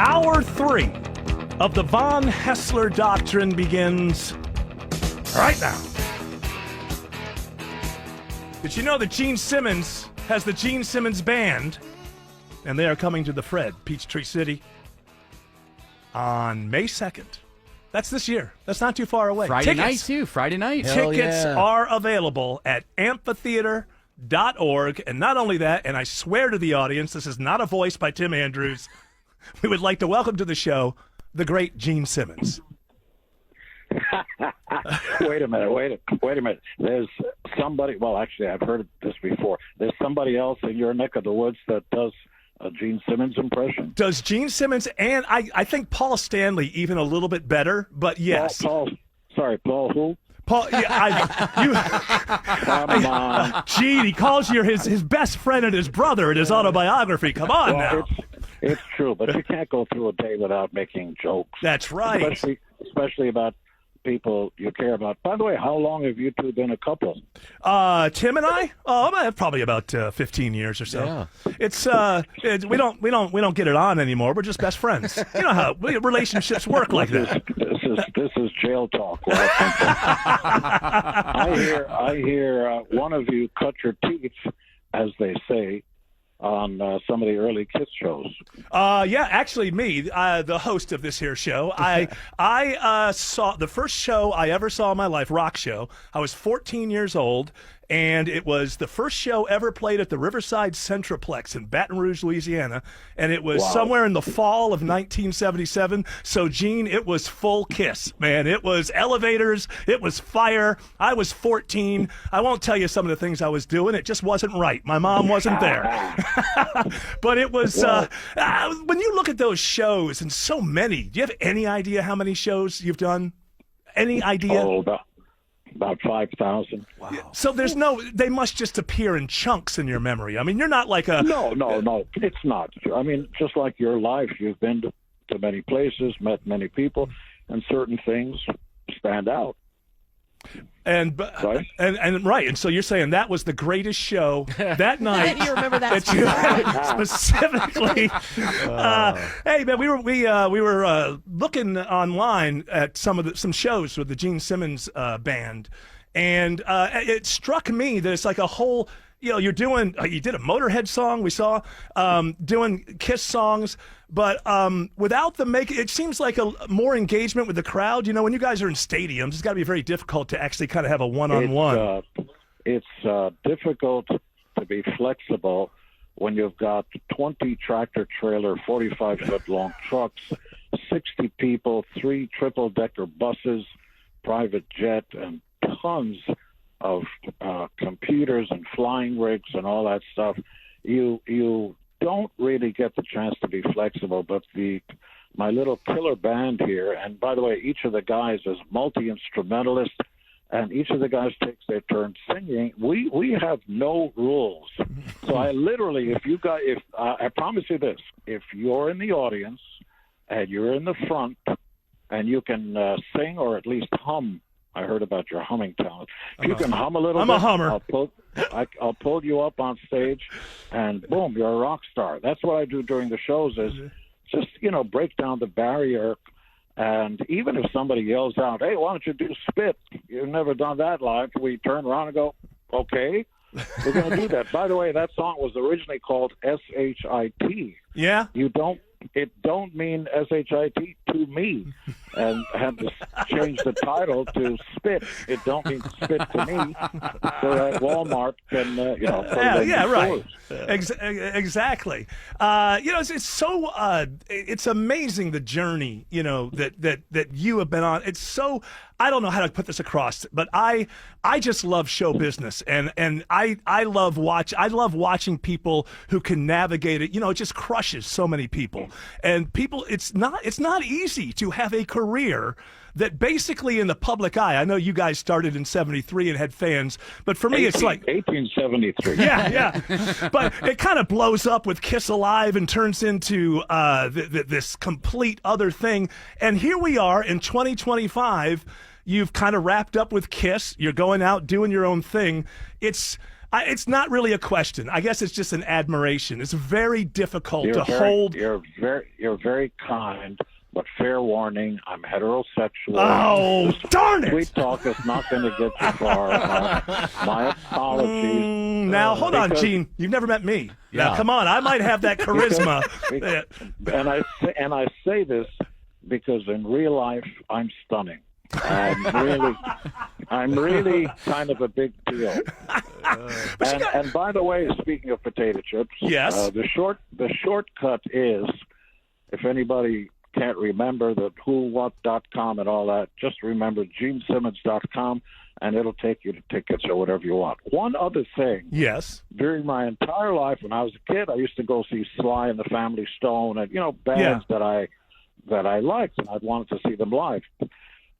Hour 3 of the Von Haessler Doctrine begins right now. Did you know that Gene Simmons has the Gene Simmons Band, and they are coming to the Fred, Peachtree City, on May 2nd. That's this year. That's not too far away. Friday night, too. Friday night. Tickets are available at amphitheater.org. And not only that, and I swear to the audience, this is not a voice by Tim Andrews, we would like to welcome to the show the great Gene Simmons. Wait a minute. There's somebody, well, actually, I've heard this before. There's somebody else in your neck of the woods that does a Gene Simmons impression. Does Gene Simmons, and I think Paul Stanley even a little bit better, but yes. Paul who? Paul, Come on. Gene, he calls you his best friend and his brother in his autobiography. Come on now. It's true, but you can't go through a day without making jokes. That's right. Especially about people you care about. By the way, how long have you two been a couple? Tim and I? Oh, probably about 15 years or so. Yeah. It's we don't get it on anymore. We're just best friends. You know how relationships work like that. This is jail talk. I hear one of you cut your teeth, as they say, on some of the early Kiss shows. Yeah, actually me, the host of this here show. I saw the first show I ever saw in my life, rock show. I was 14 years old, and it was the first show ever played at the Riverside Centraplex in Baton Rouge, Louisiana, and it was somewhere in the fall of 1977. So, Gene, it was full Kiss, man. It was elevators. It was fire. I was 14. I won't tell you some of the things I was doing. It just wasn't right. My mom wasn't there. But it was, when you look at those shows, and so many, do you have any idea how many shows you've done? Any idea? Oh, about 5,000. Wow. So they must just appear in chunks in your memory. I mean, you're not like a... No, it's not. I mean, just like your life, you've been to many places, met many people, and certain things stand out. And so you're saying that was the greatest show that night. You remember that specifically? Hey man, we were looking online at some shows with the Gene Simmons Band, and it struck me that it's like a whole. You know, you did a Motorhead song. We saw doing Kiss songs, but without the it seems like a more engagement with the crowd. You know, when you guys are in stadiums, it's got to be very difficult to actually kind of have a one-on-one. It's difficult to be flexible when you've got 20 tractor-trailer, 45-foot-long trucks, 60 people, 3 triple-decker buses, private jet, and tons of computers and flying rigs and all that stuff. You don't really get the chance to be flexible, but my little killer band here, and by the way, each of the guys is multi-instrumentalist, and each of the guys takes their turn singing. We have no rules. So I literally, I promise you this, if you're in the audience and you're in the front and you can sing or at least hum. I heard about your humming talent. If you can hum a little bit, I'm a hummer. I'll pull you up on stage, and boom, you're a rock star. That's what I do during the shows is just, break down the barrier. And even if somebody yells out, hey, why don't you do Spit? You've never done that live. We turn around and go, okay, we're going to do that. By the way, that song was originally called S-H-I-T. Yeah? It don't mean S-H-I-T to me, and had to change the title to Spit. It don't mean Spit to me, so that Walmart can, put it in right. stores. Exactly. It's so it's amazing the journey that you have been on. It's so I don't know how to put this across, but I just love show business, and I love watching people who can navigate it. It just crushes so many people, and people. It's not easy to have a career that basically in the public eye. I know you guys started in '73 and had fans, but for me it's like 1873. Yeah. But it kind of blows up with Kiss Alive and turns into this complete other thing. And here we are in 2025. You've kind of wrapped up with Kiss. You're going out doing your own thing. It's It's not really a question. I guess it's just an admiration. It's very difficult to hold. You're very kind, but fair warning, I'm heterosexual. Oh, darn it! Sweet talk is not going to get you far. My apologies. Now, hold on, Gene. You've never met me. Yeah. Now, come on. I might have that charisma. And I say this because in real life, I'm stunning. I'm really kind of a big deal. And by the way, speaking of potato chips, yes, the shortcut is, if anybody can't remember the whowhat.com and all that, just remember genesimmons.com, and it'll take you to tickets or whatever you want. One other thing. Yes. During my entire life, when I was a kid, I used to go see Sly and the Family Stone, and bands that I liked, and I'd wanted to see them live.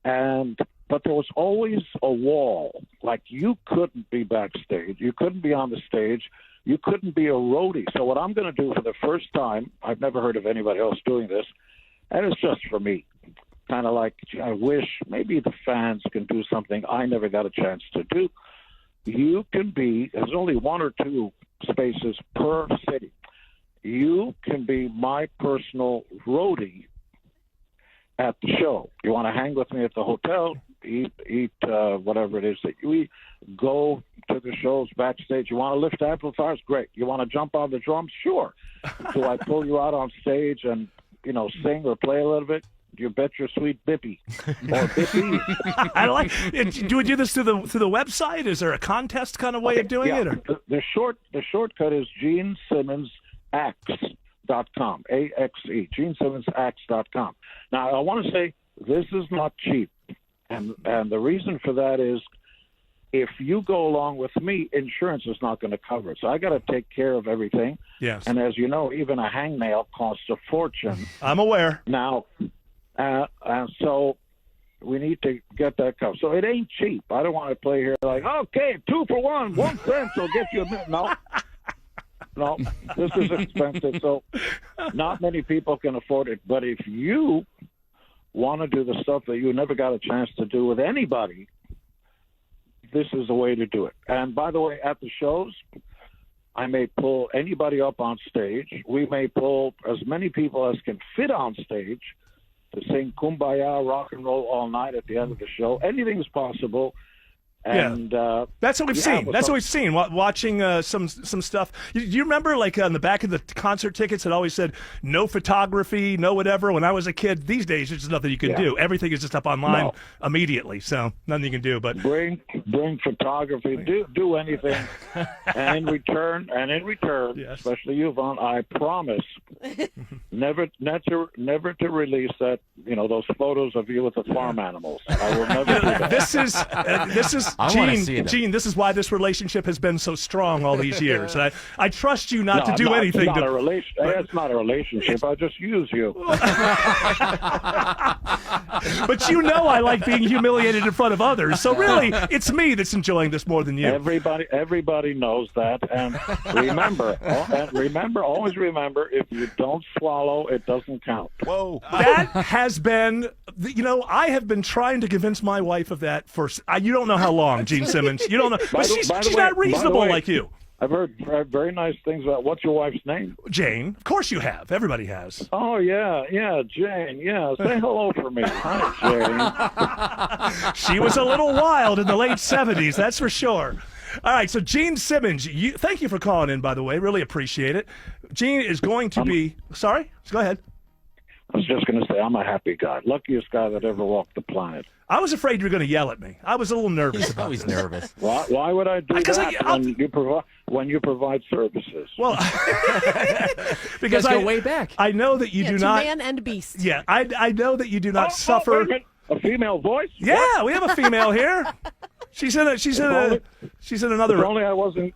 But there was always a wall. Like, you couldn't be backstage. You couldn't be on the stage. You couldn't be a roadie. So what I'm going to do for the first time, I've never heard of anybody else doing this, and it's just for me. Kind of like, I wish maybe the fans can do something I never got a chance to do. You can be, there's only 1 or 2 spaces per city. You can be my personal roadie at the show. You want to hang with me at the hotel, eat whatever it is that you eat, go to the shows backstage. You want to lift amplifiers? Great. You want to jump on the drums? Sure. So I pull you out on stage and, sing or play a little bit? You bet your sweet Bippy. Or Bippy. I like. Do we do this through the website? Is there a contest kind of way of doing it? Or? The shortcut is GeneSimmonsAxe.com. AXE. GeneSimmonsAxe.com. Now I want to say this is not cheap, and the reason for that is, if you go along with me, insurance is not going to cover it. So I got to take care of everything. Yes. And as you know, even a hangnail costs a fortune. I'm aware. Now, so we need to get that covered. So it ain't cheap. I don't want to play here like, okay, 2 for 1, 1 cent, so get you a minute. No, this is expensive. So not many people can afford it. But if you want to do the stuff that you never got a chance to do with anybody, this is the way to do it. And by the way, at the shows, I may pull anybody up on stage. We may pull as many people as can fit on stage to sing Kumbaya, rock and roll all night at the end of the show. Anything is possible. And that's what we've seen. That's what we've seen. Watching some stuff. Do you remember, like, on the back of the concert tickets, it always said no photography, no whatever. When I was a kid, these days there's just nothing you can do. Everything is just up online immediately. So nothing you can do. But bring photography. Do anything. and in return, yes, especially you, Vaughn, I promise never to release that. Those photos of you with the farm animals. I will never do that. This is. Gene, this is why this relationship has been so strong all these years. I trust you not to do anything. It's not a relationship. I just use you. But I like being humiliated in front of others. So really, it's me that's enjoying this more than you. Everybody knows that. And always remember, if you don't swallow, it doesn't count. Whoa. That has been, I have been trying to convince my wife of that for, you don't know how long, Gene Simmons. You don't know. But she's not reasonable like you. I've heard very nice things about, what's your wife's name? Jane. Of course you have. Everybody has. Oh, yeah, Jane. Yeah, say hello for me. Hi, Jane. She was a little wild in the late 70s, that's for sure. All right, so Gene Simmons, thank you for calling in, by the way. Really appreciate it. Gene is going to be... Sorry? Go ahead. I was just going to say, I'm a happy guy. Luckiest guy that ever walked the planet. I was afraid you were going to yell at me. I was a little nervous. He's always nervous. Why would I do that when you provide services? Well, because I go way back. I know that you do not. Man and beast. Yeah, I know that you do not suffer. Wait a minute. A female voice? Yeah, what? We have a female here. She's in another. If only I wasn't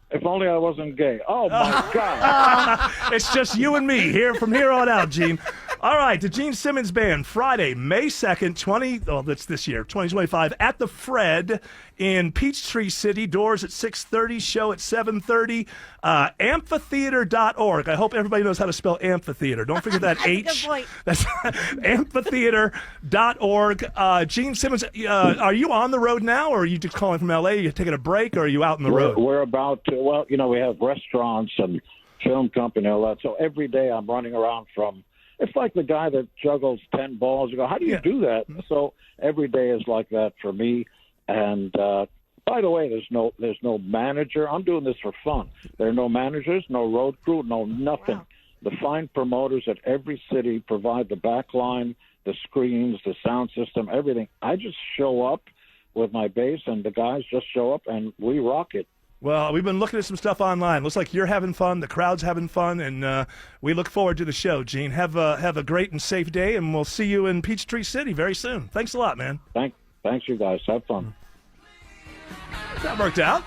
gay. Oh my God! It's just you and me here from here on out, Gene. All right, the Gene Simmons Band, Friday, May 2nd, that's this year, 2025, at the Fred in Peachtree City. Doors at 6:30, show at 7:30. Amphitheater.org. I hope everybody knows how to spell amphitheater. Don't forget that H. Good point. That's amphitheater.org. Gene Simmons, are you on the road now, or are you just calling from L.A.? Are you taking a break, or are you out on the road? We're about to, well, we have restaurants and film company and all that. So every day I'm running around from, it's like the guy that juggles 10 balls. You go, how do you do that? So every day is like that for me. And by the way, there's no manager. I'm doing this for fun. There are no managers, no road crew, no nothing. Wow. The fine promoters at every city provide the back line, the screens, the sound system, everything. I just show up with my bass, and the guys just show up, and we rock it. Well, we've been looking at some stuff online. Looks like you're having fun, the crowd's having fun, and we look forward to the show, Gene. Have a great and safe day, and we'll see you in Peachtree City very soon. Thanks a lot, man. Thanks, you guys. Have fun. That worked out.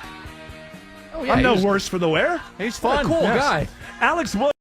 Oh, yeah, I'm no worse for the wear. He's fun. What a cool Yes. guy. Alex Wood.